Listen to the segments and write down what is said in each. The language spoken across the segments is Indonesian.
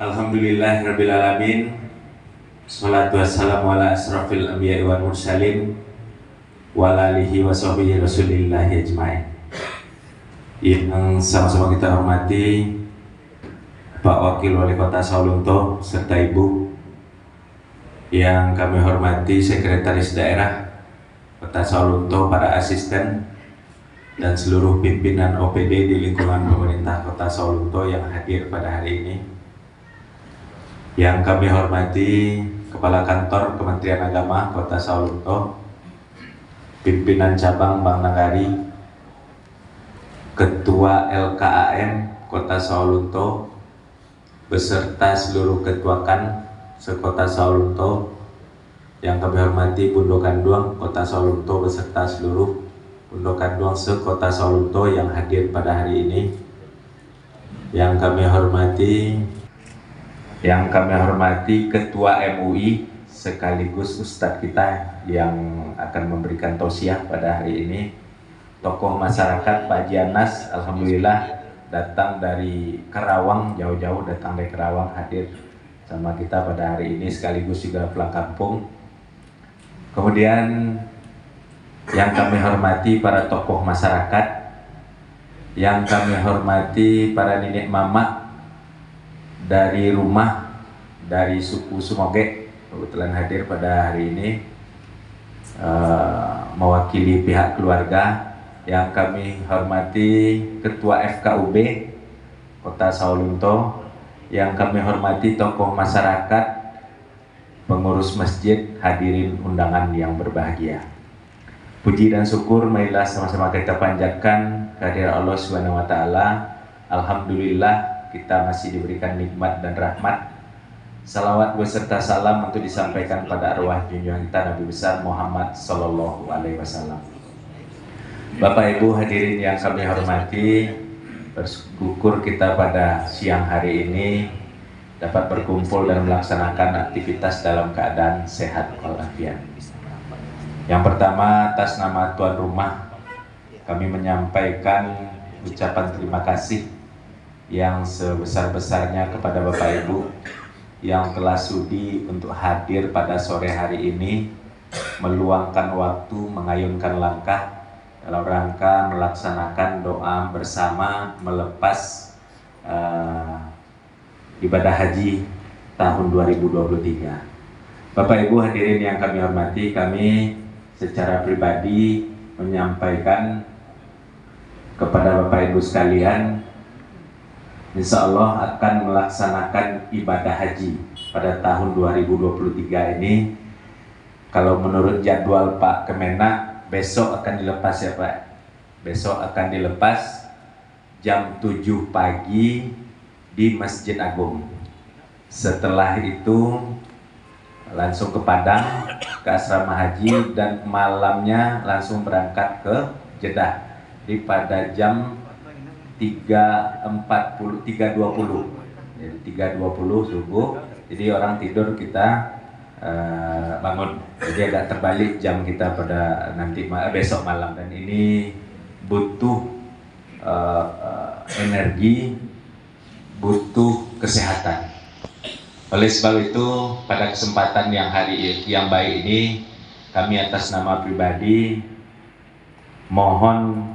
Alhamdulillahirrabbilalamin. Salatu wassalamu ala asrafil anbiya'i wal mursalin wa alihi wa sahbihi rasulillahi ajma'in. Yang sama-sama kita hormati Pak Wakil Wali Kota Sawalunto serta Ibu, yang kami hormati Sekretaris Daerah Kota Sawalunto, para asisten, dan seluruh pimpinan OPD di lingkungan pemerintah Kota Sawalunto yang hadir pada hari ini. Yang kami hormati Kepala Kantor Kementerian Agama Kota Sawalunto, pimpinan cabang Bank Nagari, Ketua LKAM Kota Sawalunto, beserta seluruh ketuakan sekota Sawalunto. Yang kami hormati Bundokan Duang Kota Sawalunto beserta seluruh Bundokan Duang sekota Sawalunto yang hadir pada hari ini. Yang kami hormati Ketua MUI sekaligus Ustadz kita yang akan memberikan tausiah pada hari ini. Tokoh masyarakat Pak Jianas, alhamdulillah datang dari Karawang, jauh-jauh datang dari Karawang hadir sama kita pada hari ini, sekaligus juga pulang kampung. Kemudian yang kami hormati para tokoh masyarakat, yang kami hormati para nenek mama dari rumah, dari suku Sumoge, kebetulan hadir pada hari ini mewakili pihak keluarga. Yang kami hormati Ketua FKUB Kota Sawalunto, yang kami hormati tokoh masyarakat, pengurus masjid, hadirin undangan yang berbahagia. Puji dan syukur marilah sama-sama kita panjatkan kehadirat Allah Subhanahu wa taala. Alhamdulillah kita masih diberikan nikmat dan rahmat. Salawat beserta salam untuk disampaikan pada arwah junjungan kita Nabi besar Muhammad sallallahu alaihi wasallam. Bapak Ibu hadirin yang kami hormati, bersyukur kita pada siang hari ini dapat berkumpul dan melaksanakan aktivitas dalam keadaan sehat walafiat. Yang pertama, atas nama tuan rumah kami menyampaikan ucapan terima kasih yang sebesar-besarnya kepada Bapak Ibu yang telah sudi untuk hadir pada sore hari ini, meluangkan waktu, mengayunkan langkah dalam rangka melaksanakan doa bersama melepas ibadah haji tahun 2023. Bapak Ibu hadirin yang kami hormati, kami secara pribadi menyampaikan kepada Bapak Ibu sekalian, insya Allah akan melaksanakan ibadah haji pada tahun 2023 ini. Kalau menurut jadwal Pak Kemenak, besok akan dilepas ya Pak. Besok akan dilepas jam 7 pagi di Masjid Agung. Setelah itu langsung ke Padang, ke asrama haji, dan malamnya langsung berangkat ke Jeddah di pada jam 3.20 subuh. Jadi orang tidur kita bangun, jadi agak terbalik jam kita pada besok malam, dan ini butuh energi, butuh kesehatan. Oleh sebab itu pada kesempatan yang baik ini, kami atas nama pribadi mohon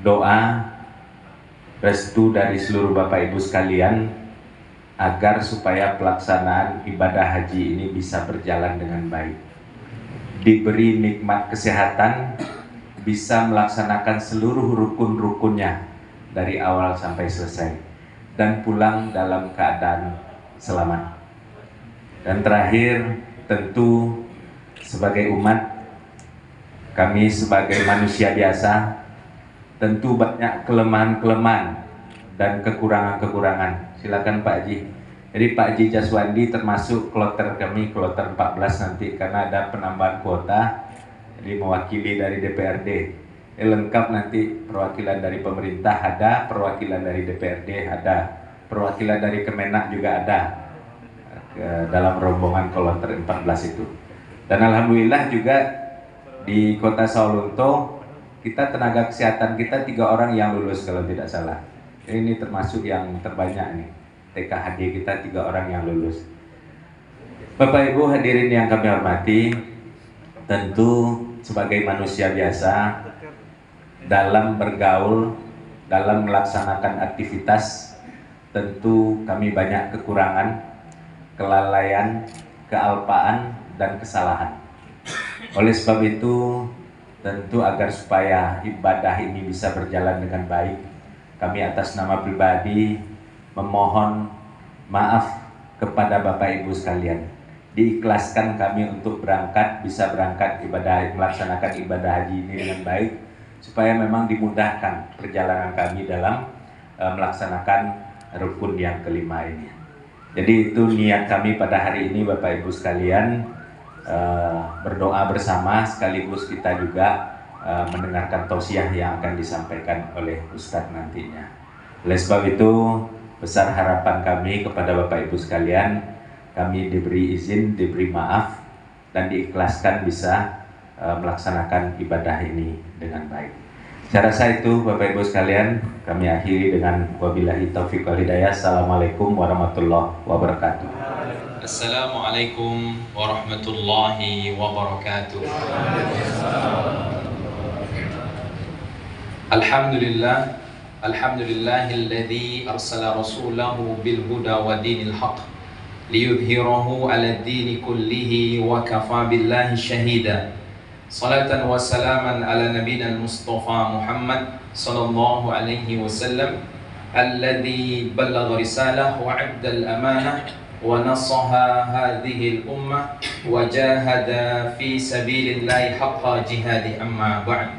doa restu dari seluruh Bapak Ibu sekalian agar supaya pelaksanaan ibadah haji ini bisa berjalan dengan baik, diberi nikmat kesehatan, bisa melaksanakan seluruh rukun-rukunnya dari awal sampai selesai, dan pulang dalam keadaan selamat. Dan terakhir, tentu sebagai umat, kami sebagai manusia biasa tentu banyak kelemahan-kelemahan dan kekurangan-kekurangan. Silakan Pak Haji. Jadi Pak Haji Jaswandi termasuk kloter kami, kloter 14 nanti, karena ada penambahan kuota, jadi mewakili dari DPRD. Lengkap nanti, perwakilan dari pemerintah ada, perwakilan dari DPRD ada, perwakilan dari Kemenak juga ada dalam rombongan kloter 14 itu. Dan alhamdulillah juga di Kota Sawalunto kita tenaga kesehatan kita 3 orang yang lulus kalau tidak salah. Ini termasuk yang terbanyak nih. TKHD kita 3 orang yang lulus. Bapak Ibu hadirin yang kami hormati, tentu sebagai manusia biasa dalam bergaul, dalam melaksanakan aktivitas, tentu kami banyak kekurangan, kelalaian, kealpaan, dan kesalahan. Oleh sebab itu, tentu agar supaya ibadah ini bisa berjalan dengan baik, kami atas nama pribadi memohon maaf kepada Bapak Ibu sekalian. Diikhlaskan kami untuk bisa berangkat melaksanakan ibadah haji ini dengan baik, supaya memang dimudahkan perjalanan kami dalam melaksanakan rukun yang kelima ini. Jadi itu niat kami pada hari ini Bapak Ibu sekalian, berdoa bersama sekaligus kita juga mendengarkan tausiah yang akan disampaikan oleh Ustadz nantinya. Oleh sebab itu besar harapan kami kepada Bapak Ibu sekalian, kami diberi izin, diberi maaf, dan diikhlaskan bisa melaksanakan ibadah ini dengan baik. Saya rasa itu Bapak Ibu sekalian, kami akhiri dengan wabillahi taufiq wal hidayah. Assalamualaikum warahmatullahi wabarakatuh. Assalamualaikum warahmatullahi wabarakatuh. Alhamdulillah, alhamdulillahilladzi arsala rasulahu bil huda wa dinil haqq liyudhhirahu 'ala ad-dini kullihi wa kafa billahi shahida. Salatan wa salaman ala nabiyina al-Mustafa Muhammad sallallahu alaihi wasallam alladzi ballagha risalah wa 'adda al-amanah wa nasaha hadhihi al-ummah wa jahada fi sabilillahi haqqa jihadi, amma ba'd.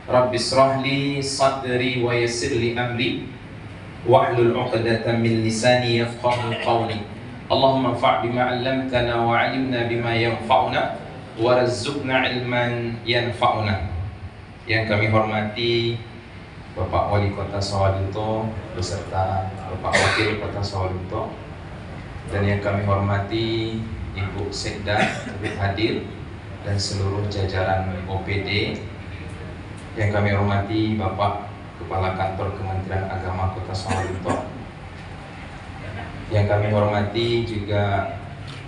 Rabbi israh li sadri wa yassir li amri wahlul 'uqdatam min lisani yafqahu qawli. Allahumma anfa' bima 'allamtana wa 'allimna bima yanfa'una warzuqna ilman yanfa'una. Yang kami hormati Bapak Wali Kota Sawalunto beserta Bapak Wakil Kota Sawalunto, dan yang kami hormati Ibu Sekda turut hadir dan seluruh jajaran OPD. Yang kami hormati Bapak Kepala Kantor Kementerian Agama Kota Sawalunto. Yang kami hormati juga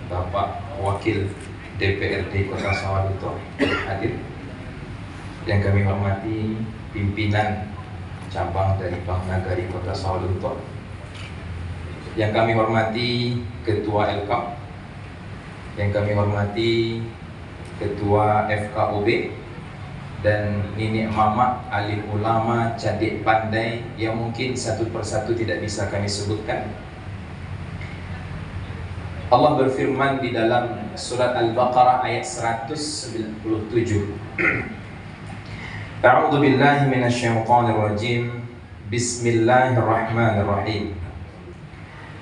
Bapak Wakil DPRD Kota Sawalunto hadir. Yang kami hormati pimpinan cabang dari Bank Nagari Kota Sawalunto. Yang kami hormati Ketua LKAP. Yang kami hormati Ketua FKUB dan Nenek Mama alim ulama cadik pandai yang mungkin satu persatu tidak bisa kami sebutkan. Allah berfirman di dalam surat Al-Baqarah ayat 197. A'udzu billahi minasyaitonir rajim. Bismillahirrahmanirrahim.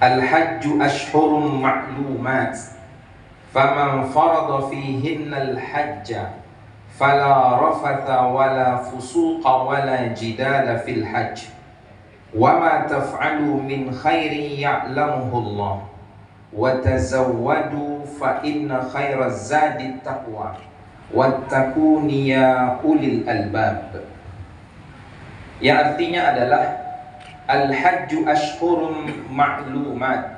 Al-hajju ashhurun ma'lumat. Faman farada fihinna al-hajja fala rafatha wala fusuqa wala jidala fil hajj. Wa ma taf'alu min khairin ya'lamuhu Allah. Watazawwadu fa inna khairaz zadi taqwa wattaquni ya ulil albab. Yang artinya adalah al-hajju ashhurun ma'lumat.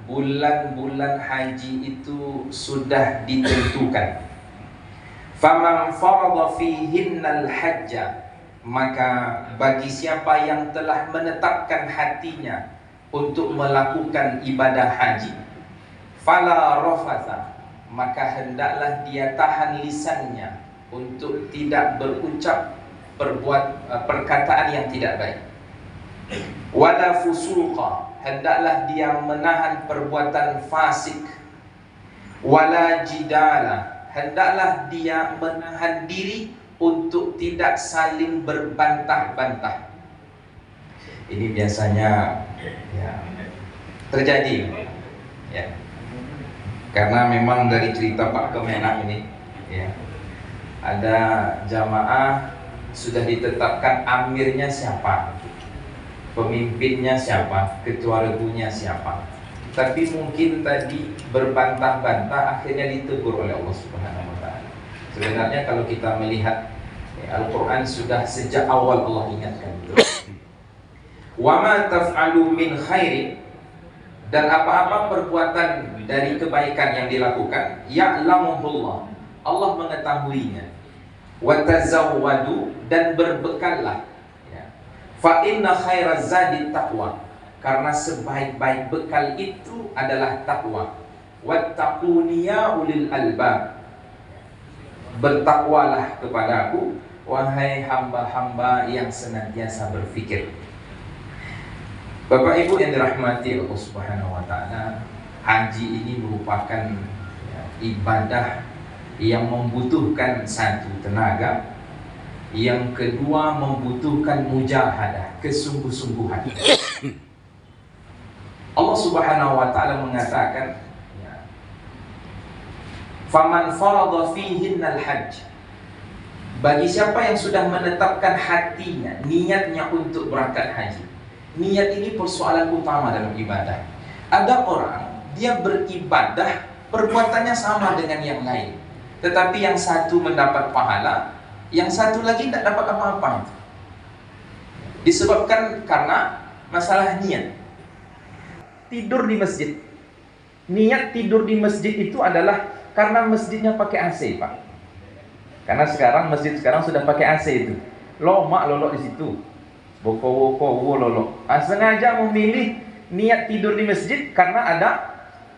Bulan-bulan haji itu sudah ditentukan. Faman farada fihinnal hajja, maka bagi siapa yang telah menetapkan hatinya untuk melakukan ibadah haji, fala rafatha, maka hendaklah dia tahan lisannya untuk tidak berucap perkataan yang tidak baik. Wala fusuqa, hendaklah dia menahan perbuatan fasik. Wala jidala, hendaklah dia menahan diri untuk tidak saling berbantah-bantah. Ini biasanya ya, terjadi ya. Karena memang dari cerita Pak Kemenak ini ya, ada jamaah sudah ditetapkan amirnya siapa, pemimpinnya siapa, ketua regunya siapa. Tapi mungkin tadi berbantah-bantah akhirnya ditegur oleh Allah Subhanahu wa taala. Sebenarnya kalau kita melihat ya, Al-Qur'an sudah sejak awal Allah ingatkan itu. Wa ma taf'alu min khairin, dan apa-apa perbuatan dari kebaikan yang dilakukan, ya'lamuhullah, Allah mengetahuinya. Wa tazawwadu, dan berbekallah ya. Fa inna khairaz zadi taqwa, karena sebaik-baik bekal itu adalah takwa. Wattaquni ya ulil albab, bertakwalah kepadaku wahai hamba-hamba yang senantiasa berfikir. Bapak Ibu yang dirahmati Allah Subhanahu wa taala, haji ini merupakan ya, ibadah yang membutuhkan satu tenaga, yang kedua membutuhkan mujahadah, kesungguh-sungguhan. Allah Subhanahu wa taala mengatakan ya, faman farada fihinnal hajj, bagi siapa yang sudah menetapkan hatinya, niatnya untuk berangkat haji. Niat ini persoalan utama dalam ibadah. Ada orang dia beribadah, perbuatannya sama dengan yang lain, tetapi yang satu mendapat pahala, yang satu lagi tidak dapat apa-apa. Disebabkan karena masalah niat. Tidur di masjid, niat tidur di masjid itu adalah karena masjidnya pakai AC, Pak. Karena sekarang masjid sekarang sudah pakai AC itu. Lomak lolok di situ. Boko-boko lolok. Sengaja memilih niat tidur di masjid karena ada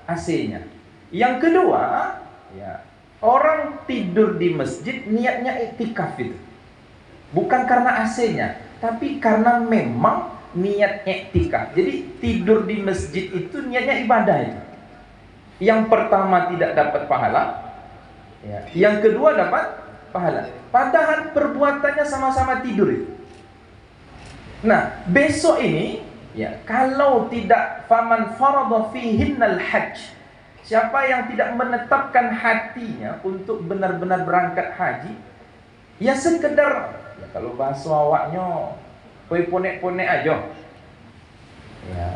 AC-nya. Yang kedua, ya, orang tidur di masjid niatnya iktikaf itu. Bukan karena AC-nya, tapi karena memang niat iktikaf. Jadi tidur di masjid itu niatnya ibadah itu. Yang pertama tidak dapat pahala, ya. Yang kedua dapat pahala. Padahal perbuatannya sama-sama tidur itu. Nah, besok ini ya, kalau tidak faman farada fihinnal hajj, siapa yang tidak menetapkan hatinya untuk benar-benar berangkat haji, ya sekedar ya, kalau bahasa awaknya ponek-ponek aja. Ya,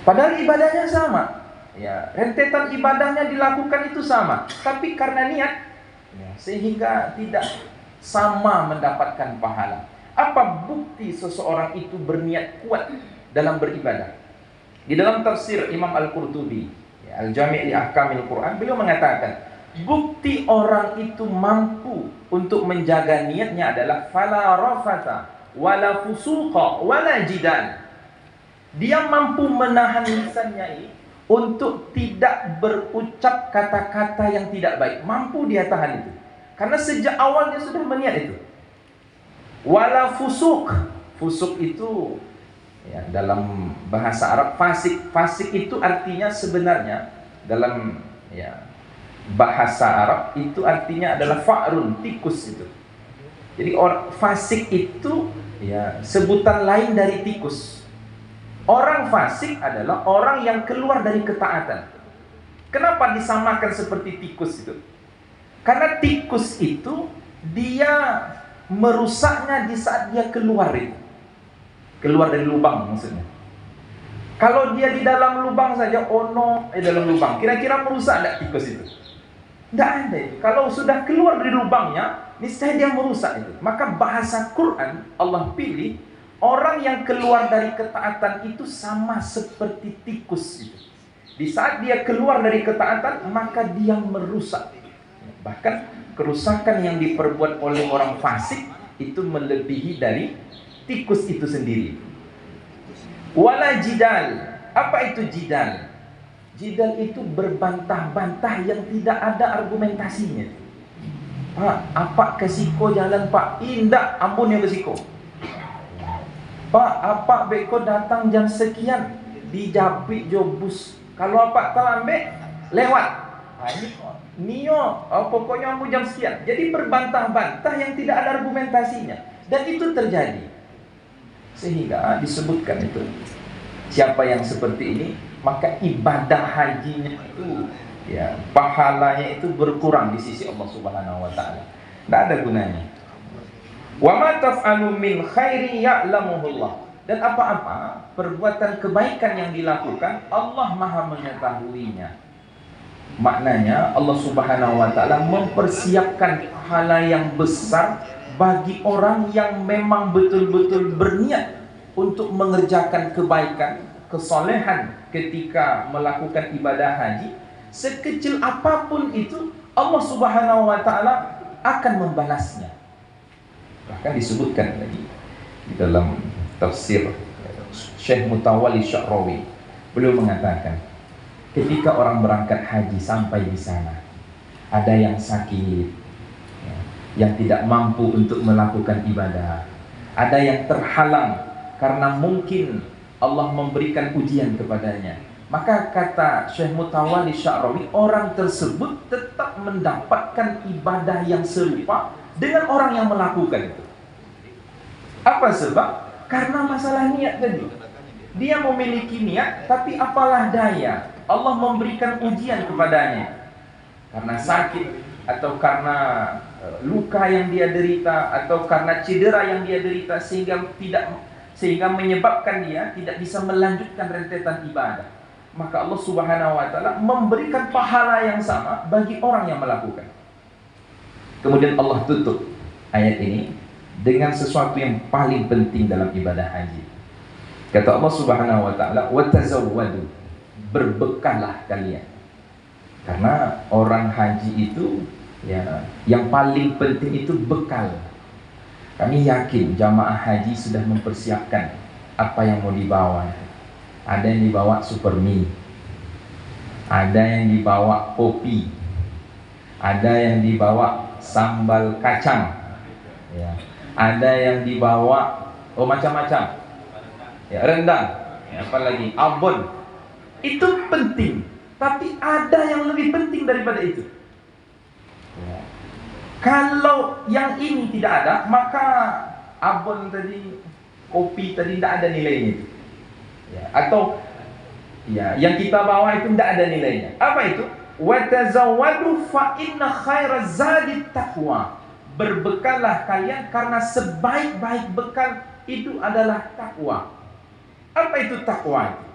padahal ibadahnya sama. Ya, rentetan ibadahnya dilakukan itu sama, tapi karena niat ya, sehingga tidak sama mendapatkan pahala. Apa bukti seseorang itu berniat kuat dalam beribadah? Di dalam tafsir Imam Al-Qurtubi, ya, Al-Jami' li Ahkamil Quran, beliau mengatakan, bukti orang itu mampu untuk menjaga niatnya adalah fala rafata wala fusuqa wala jidal. Dia mampu menahan lisannya ini untuk tidak berucap kata-kata yang tidak baik. Mampu dia tahan itu. Karena sejak awal dia sudah berniat itu. Wala fusuk. Fusuk itu ya, dalam bahasa Arab fasik. Fasik itu artinya sebenarnya dalam ya, bahasa Arab itu artinya adalah fa'run, tikus itu. Jadi fasik itu ya, sebutan lain dari tikus. Orang fasik adalah orang yang keluar dari ketaatan. Kenapa disamakan seperti tikus itu? Karena tikus itu dia merusaknya di saat dia keluar itu. Keluar dari lubang maksudnya. Kalau dia di dalam lubang saja, dalam lubang, kira-kira merusak tidak tikus itu? Tidak ada itu. Kalau sudah keluar dari lubangnya, niscaya dia merusak itu. Maka bahasa Quran Allah pilih orang yang keluar dari ketaatan itu sama seperti tikus itu. Di saat dia keluar dari ketaatan, maka dia merusak. Bahkan kerusakan yang diperbuat oleh orang fasik itu melebihi dari tikus itu sendiri. Wala jidal. Apa itu jidal? Jidal itu berbantah-bantah yang tidak ada argumentasinya. Pak, apa kesiko jalan Pak? Indah, ampun yang kesiko. Pak, apa beko datang jam sekian di Japik Jobus. Kalau apa terlambat lewat. Nio, pokoknya kamu jam sekian. Jadi berbantah-bantah yang tidak ada argumentasinya. Dan itu terjadi. Sehingga disebutkan itu, siapa yang seperti ini, maka ibadah hajinya itu, ya, pahalanya itu berkurang di sisi Allah Subhanahu wa taala. Tidak ada gunanya. Wa ma taf'alu min khairi ya'lamuhullah. Dan apa-apa perbuatan kebaikan yang dilakukan, Allah Maha mengetahuinya. Maknanya Allah Subhanahu wa taala mempersiapkan pahala yang besar bagi orang yang memang betul-betul berniat untuk mengerjakan kebaikan, kesolehan ketika melakukan ibadah haji. Sekecil apapun itu, Allah Subhanahu wa taala akan membalasnya. Bahkan disebutkan lagi di dalam tafsir Syekh Mutawalli Sya'rawi, beliau mengatakan, ketika orang berangkat haji sampai di sana, ada yang sakit, ya, yang tidak mampu untuk melakukan ibadah, ada yang terhalang karena mungkin Allah memberikan ujian kepadanya. Maka kata Syekh Mutawalli Sya'rawi, orang tersebut tetap mendapatkan ibadah yang serupa dengan orang yang melakukan itu. Apa sebab? Karena masalah niat tadi. Dia memiliki niat, tapi apalah daya, Allah memberikan ujian kepadanya. Karena sakit, atau karena luka yang dia derita, atau karena cedera yang dia derita, sehingga menyebabkan dia tidak bisa melanjutkan rentetan ibadah. Maka Allah Subhanahu wa taala memberikan pahala yang sama bagi orang yang melakukan. Kemudian Allah tutup ayat ini dengan sesuatu yang paling penting dalam ibadah haji. Kata Allah Subhanahu wa taala, "Wa tazawwadu." Berbekallah kalian. Karena orang haji itu, ya, yang paling penting itu bekal. Kami yakin jamaah haji sudah mempersiapkan apa yang mau dibawa. Ada yang dibawa super mie, ada yang dibawa kopi, ada yang dibawa sambal kacang, ya, ada yang dibawa macam-macam, ya, rendang, ya, apalagi abon. Itu penting, tapi ada yang lebih penting daripada itu, ya. Kalau yang ini tidak ada, maka abon tadi, kopi tadi tidak ada nilainya itu, ya. Atau, ya, yang kita bawa itu tidak ada nilainya. Apa itu? Wa tazawwadu fa inna khairaz zadi taqwa. Berbekallah kalian karena sebaik-baik bekal itu adalah takwa. Apa itu takwa?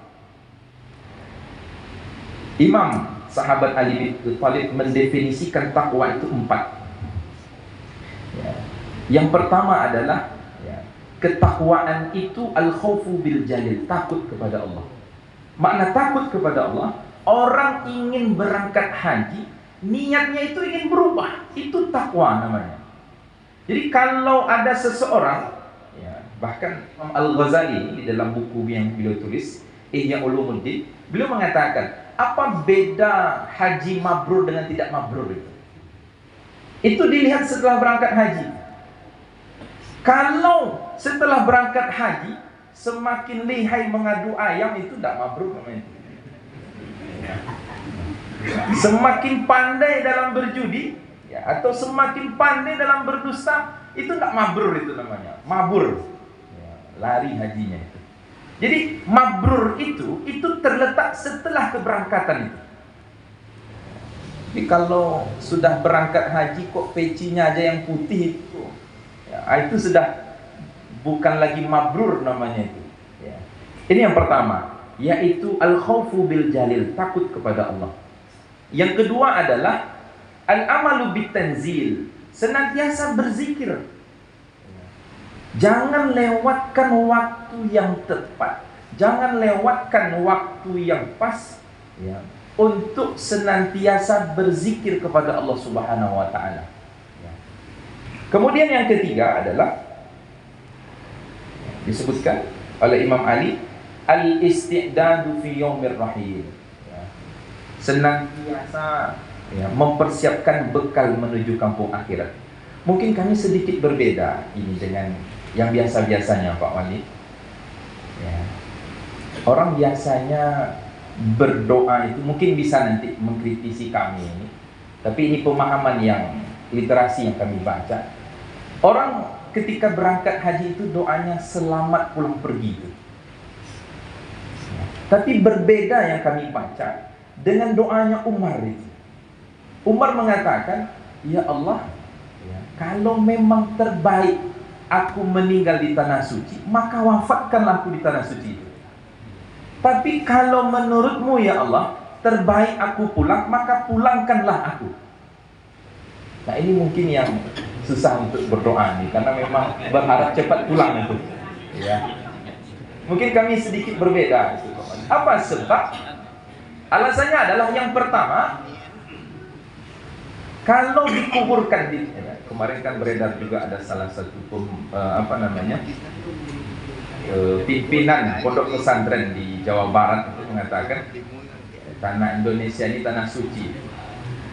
Imam sahabat Ali bin Thalib mendefinisikan takwa itu 4. Ya. Yang pertama adalah, ya, ketakwaan itu al-khaufu bil jalil, takut kepada Allah. Makna takut kepada Allah, orang ingin berangkat haji, niatnya itu ingin berubah, itu takwa namanya. Jadi kalau ada seseorang, ya, bahkan Imam Al-Ghazali di dalam buku yang beliau tulis, Ihya Ulumuddin, beliau mengatakan, apa beda haji mabrur dengan tidak mabrur itu? Itu dilihat setelah berangkat haji. Kalau setelah berangkat haji semakin lihai mengadu ayam, itu tidak mabrur namanya. Semakin pandai dalam berjudi, ya, atau semakin pandai dalam berdusta, itu tidak mabrur, itu namanya mabur, ya, lari hajinya itu. Jadi mabrur itu terletak setelah keberangkatan itu. Jadi kalau sudah berangkat haji kok pecinya aja yang putih itu, ya, itu sudah bukan lagi mabrur namanya itu, ya. Ini yang pertama, yaitu al-khaufu bil jalil, takut kepada Allah. Yang kedua adalah al-amalu bitanzil, senantiasa berzikir. Jangan lewatkan waktu yang tepat, jangan lewatkan waktu yang pas, ya, untuk senantiasa berzikir kepada Allah Subhanahu wa taala, ya. Kemudian yang ketiga adalah, disebutkan oleh Imam Ali, al-isti'dadu fi yaumir rahil, ya. Senantiasa, ya, mempersiapkan bekal menuju kampung akhirat. Mungkin kami sedikit berbeda ini dengan yang biasa-biasanya Pak Wali, ya. Orang biasanya berdoa itu mungkin bisa nanti mengkritisi kami ini, tapi ini pemahaman yang literasi yang kami baca. Orang ketika berangkat haji itu doanya selamat pulang pergi itu. Tapi berbeda yang kami baca dengan doanya Umar itu. Umar mengatakan, ya Allah, ya, kalau memang terbaik aku meninggal di tanah suci, maka wafatkanlah aku di tanah suci itu. Tapi kalau menurutmu ya Allah, terbaik aku pulang, maka pulangkanlah aku. Nah ini mungkin yang susah untuk berdoa nih, karena memang berharap cepat pulang itu. Ya. Mungkin kami sedikit berbeda. Apa sebab? Alasannya adalah yang pertama, kalau dikuburkan di kemarin kan beredar juga ada salah satu pimpinan pondok pesantren di Jawa Barat itu mengatakan tanah Indonesia ini tanah suci.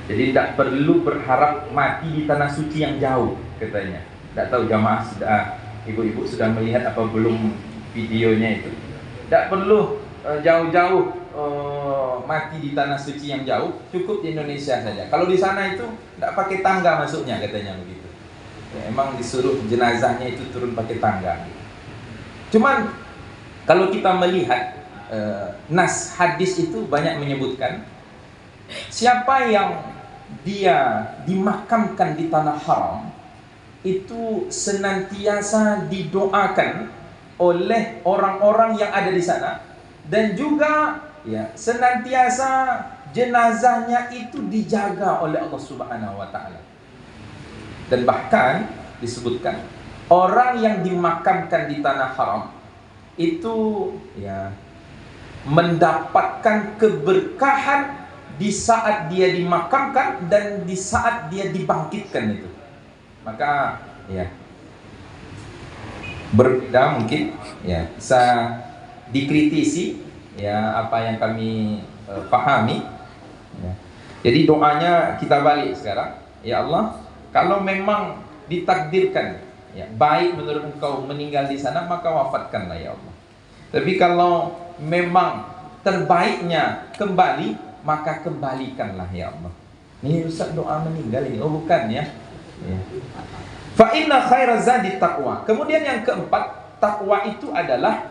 Jadi tidak perlu berharap mati di tanah suci yang jauh katanya. Tidak tahu jamaah sudah, ibu-ibu sudah melihat apa belum videonya itu. Tidak perlu jauh-jauh mati di tanah suci yang jauh, cukup di Indonesia saja. Kalau di sana itu tidak pakai tangga masuknya katanya begitu. Ya, emang disuruh jenazahnya itu turun pakai tangga. Cuman kalau kita melihat nas hadis itu banyak menyebutkan siapa yang dia dimakamkan di tanah haram itu senantiasa didoakan oleh orang-orang yang ada di sana, dan juga ya senantiasa jenazahnya itu dijaga oleh Allah Subhanahu wa taala. Dan bahkan disebutkan orang yang dimakamkan di tanah haram itu ya mendapatkan keberkahan di saat dia dimakamkan dan di saat dia dibangkitkan itu. Maka ya berbeda mungkin ya bisa dikritisi ya apa yang kami pahami ya. Jadi doanya kita balik sekarang, ya Allah, kalau memang ditakdirkan ya baik menurut Engkau meninggal di sana, maka wafatkanlah ya Allah. Tapi kalau memang terbaiknya kembali, maka kembalikanlah ya Allah. Ini Ustaz doa meninggal ini, oh bukan ya. Fa inna khairaz zadi taqwa. Kemudian yang keempat, takwa itu adalah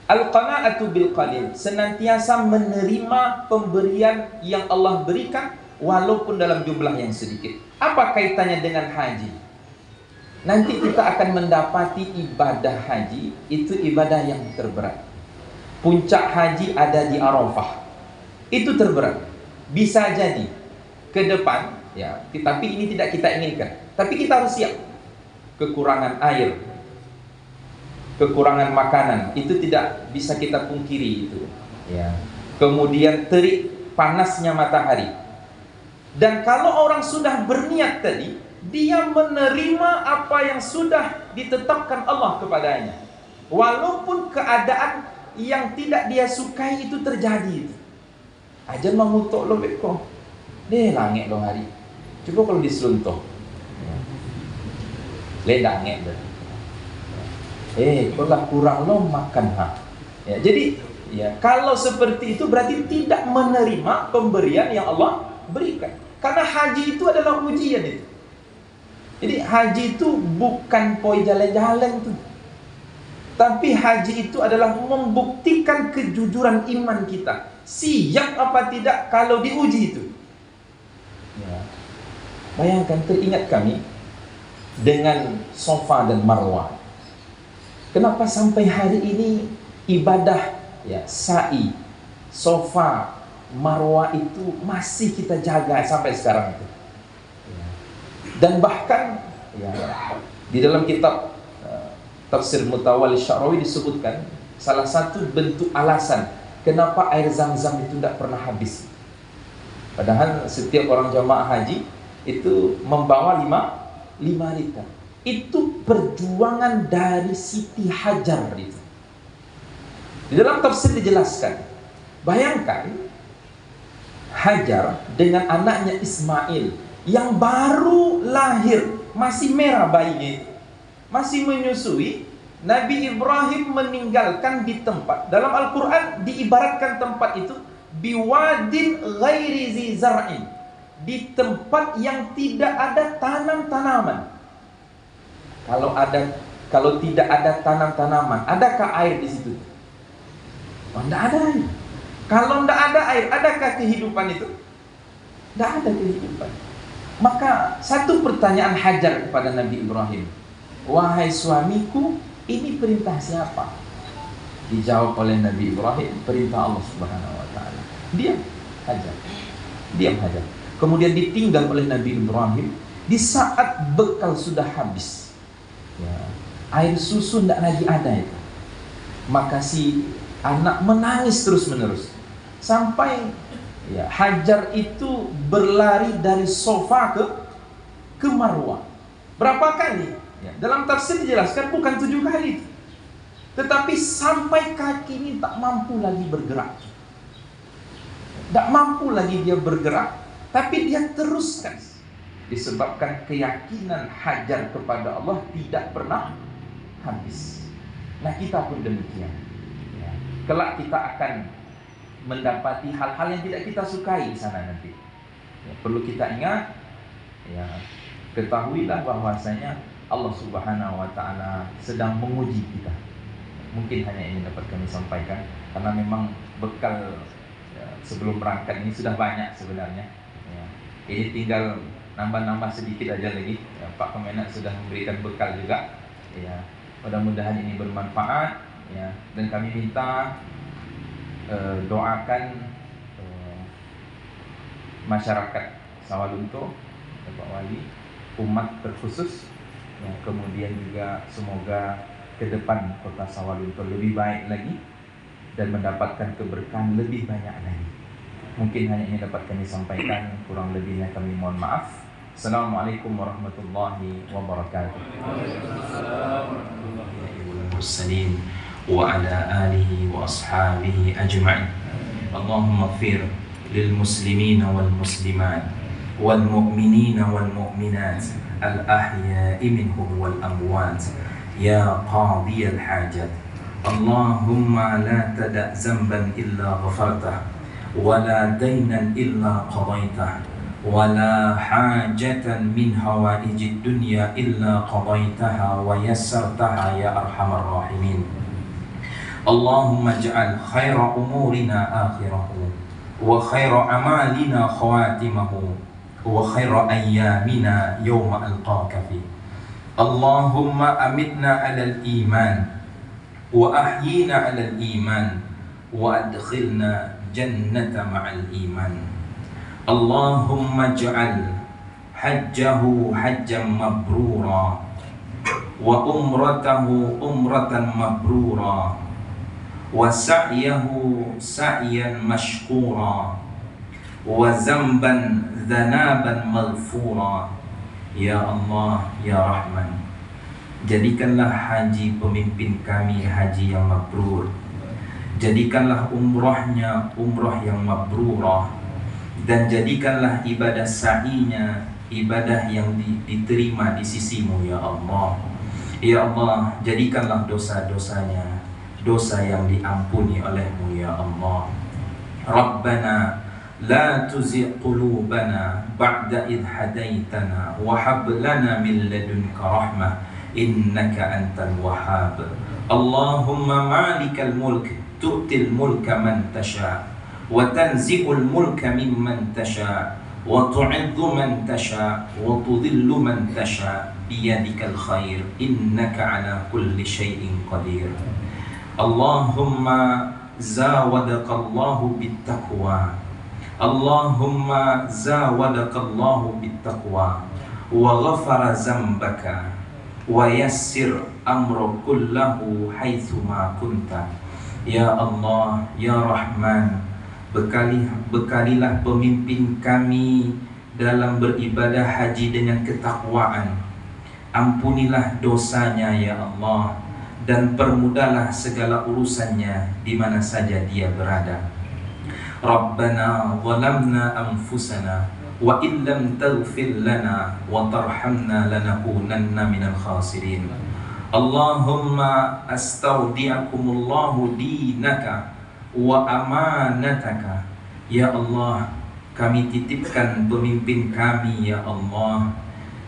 al-qana'atu bil qalil, senantiasa menerima pemberian yang Allah berikan walaupun dalam jumlah yang sedikit. Apa kaitannya dengan haji? Nanti kita akan mendapati ibadah haji itu ibadah yang terberat. Puncak haji ada di Arafah. Itu terberat. Bisa jadi ke depan ya, tapi ini tidak kita inginkan. Tapi kita harus siap. Kekurangan air, kekurangan makanan, itu tidak bisa kita pungkiri itu. Ya. Kemudian terik panasnya matahari. Dan kalau orang sudah berniat tadi, dia menerima apa yang sudah ditetapkan Allah kepadanya. Walaupun keadaan yang tidak dia sukai itu terjadi. Aja mengutuk lo beko. Deh langit lo hari. Coba kalau diseluntuh. Ledangit dah. Kalau kurang lo makan ha. Ya, jadi ya kalau seperti itu berarti tidak menerima pemberian yang Allah berikan. Karena haji itu adalah ujian itu. Jadi haji itu bukan poi jalan-jalan tuh. Tapi haji itu adalah membuktikan kejujuran iman kita. Siap apa tidak kalau diuji itu. Ya. Bayangkan, teringat kami dengan Safa dan Marwah. Kenapa sampai hari ini ibadah ya sa'i, Safa, Marwah itu masih kita jaga sampai sekarang itu. Ya. Dan bahkan ya, di dalam kitab Tafsir Mutawalli Sya'rawi disebutkan salah satu bentuk alasan kenapa air Zam-Zam itu tidak pernah habis. Padahal setiap orang jamaah haji itu membawa 5 liter. Itu perjuangan dari Siti Hajar itu. Di dalam tafsir dijelaskan, bayangkan Hajar dengan anaknya Ismail yang baru lahir, masih merah bayinya, masih menyusui. Nabi Ibrahim meninggalkan di tempat, dalam Al-Quran diibaratkan tempat itu biwadin ghairi zi zar'in, di tempat yang tidak ada tanam-tanaman. Kalau tidak ada tanam-tanaman, adakah air di situ? Oh, tidak ada air. Kalau tidak ada air, adakah kehidupan itu? Tidak ada kehidupan. Maka satu pertanyaan Hajar kepada Nabi Ibrahim, wahai suamiku, ini perintah siapa? Dijawab oleh Nabi Ibrahim, perintah Allah Subhanahu wa taala. Diam Hajar. Kemudian ditinggal oleh Nabi Ibrahim di saat bekal sudah habis. Ya, air susu tidak lagi ada itu. Maka si anak menangis terus-menerus sampai ya, Hajar itu berlari dari sofa ke Marwah. Berapa kali? Ya, dalam tafsir dijelaskan bukan 7 kali, tetapi sampai kaki ini tak mampu lagi bergerak. Tak mampu lagi dia bergerak, tapi dia teruskan. Disebabkan keyakinan Hajar kepada Allah tidak pernah habis. Nah, kita pun demikian. Ya, kelak kita akan mendapati hal-hal yang tidak kita sukai di sana nanti. Ya, perlu kita ingat, ya, ketahuilah bahwasanya Allah Subhanahu wa taala sedang menguji kita. Mungkin hanya ini dapat kami sampaikan, karena memang bekal ya, sebelum berangkat ini sudah banyak sebenarnya. Ya, ini tinggal nambah-nambah sedikit aja lagi. Ya, Pak Kemenak sudah memberikan bekal juga. Ya, mudah-mudahan ini bermanfaat. Ya, dan kami minta doakan masyarakat Sawalunto, Bapak Wali, umat terkhusus, ya, kemudian juga semoga ke depan kota Sawalunto lebih baik lagi dan mendapatkan keberkahan lebih banyak lagi. Mungkin hanya ini dapat kami sampaikan, kurang lebihnya kami mohon maaf. Assalamualaikum warahmatullahi wabarakatuh. وعلى آله وأصحابه أجمعين اللهم اغفر للمسلمين والمسلمات والمؤمنين والمؤمنات الأحياء منهم والأموات يا قاضي الحاجات اللهم لا تدع ذنبا إلا غفرته ولا دينا إلا قضيته ولا حاجة من حوائج الدنيا إلا قضيتها ويسرتها يا أرحم الراحمين اللهم اجعل خير أمورنا آخره وخير أعمالنا خواتمه وخير أيامنا يوم ألقاك فيه اللهم أمتنا على الإيمان وأحيينا على الإيمان وأدخلنا جنة مع الإيمان اللهم اجعل حجه حجا مبرورا وأمرته أمرة مبرورا وسعيه سعيا مشكورا وذنبا ذنابا مغفورا يا الله يا رحمن. Jadikanlah haji pemimpin kami haji yang mabrur. Jadikanlah umrahnya umrah yang mabrurah. Dan jadikanlah ibadah sa'inya ibadah yang diterima di sisimu ya Allah. Ya Allah, jadikanlah dosa-dosanya dosa yang diampuni olehmu ya Allah. Rabbana la tuzigh qulubana ba'da idh hadaitana wa hab lana min ladunka rahmah innaka antal wahhab. Allahumma malikal mulk tu'til mulka man tasha wa tanzi'ul mulka mimman tasha wa tu'idzu man tasha wa tudhillu man tasha biyadikal khair innaka ala kulli syai'in qadir. Allahumma zawadaqallahu bittaqwa Allahumma zawadaqallahu bittaqwa wa ghafara zambaka wa yassir amra kullahu haitsu ma kunta. Ya Allah, ya Rahman, bekalilah pemimpin kami dalam beribadah haji dengan ketakwaan. Ampunilah dosanya ya Allah, dan permudahlah segala urusannya di mana saja dia berada. Rabbana zalamna anfusana wa illam taghfir lana wa tarhamna lanakunanna minal khasirin. Allahumma astaudi'akumullahu dinaka wa amanataka. Ya Allah, kami titipkan pemimpin kami ya Allah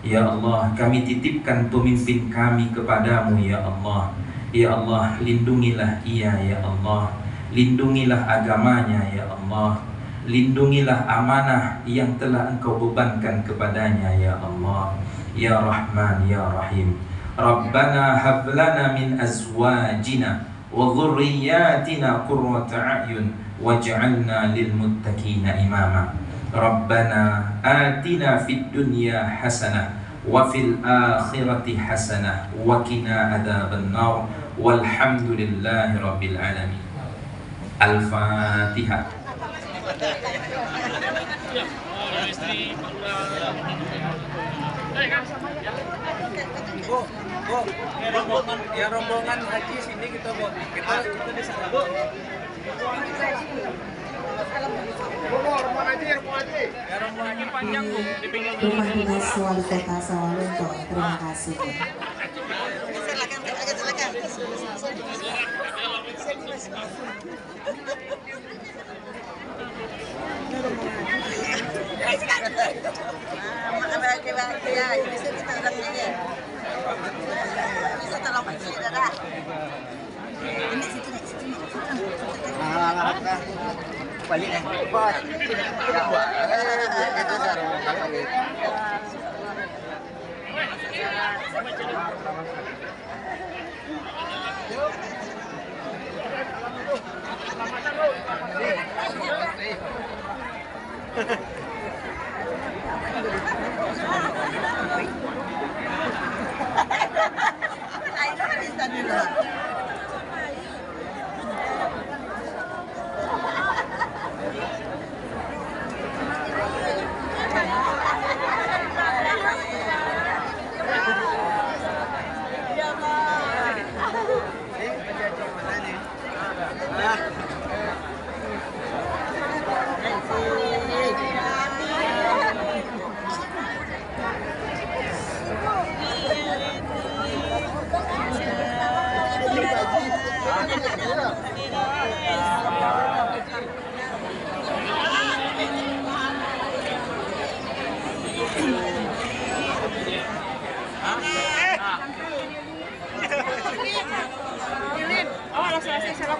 Ya Allah, kami titipkan pemimpin kami kepadamu ya Allah. Ya Allah, lindungilah ia ya Allah. Lindungilah agamanya ya Allah. Lindungilah amanah yang telah Engkau bebankan kepadanya ya Allah. Ya Rahman ya Rahim. Rabbana hab lana min azwajina wa dhurriyyatina qurrata a'yun waj'alna lil muttaqina imama. Rabbana atina fid dunya hasanah wa fil akhirati hasanah wa qina adzabannar walhamdulillahi rabbil alamin. Al-Fatihah. Bu, ya rombongan haji sini kita Bu. Kita di sana Bu. Rumah Dinas Wali Kota Sawalunto, terima kasih. Balik yang cepat. Ya, buat. Itu Oh, selesai, saya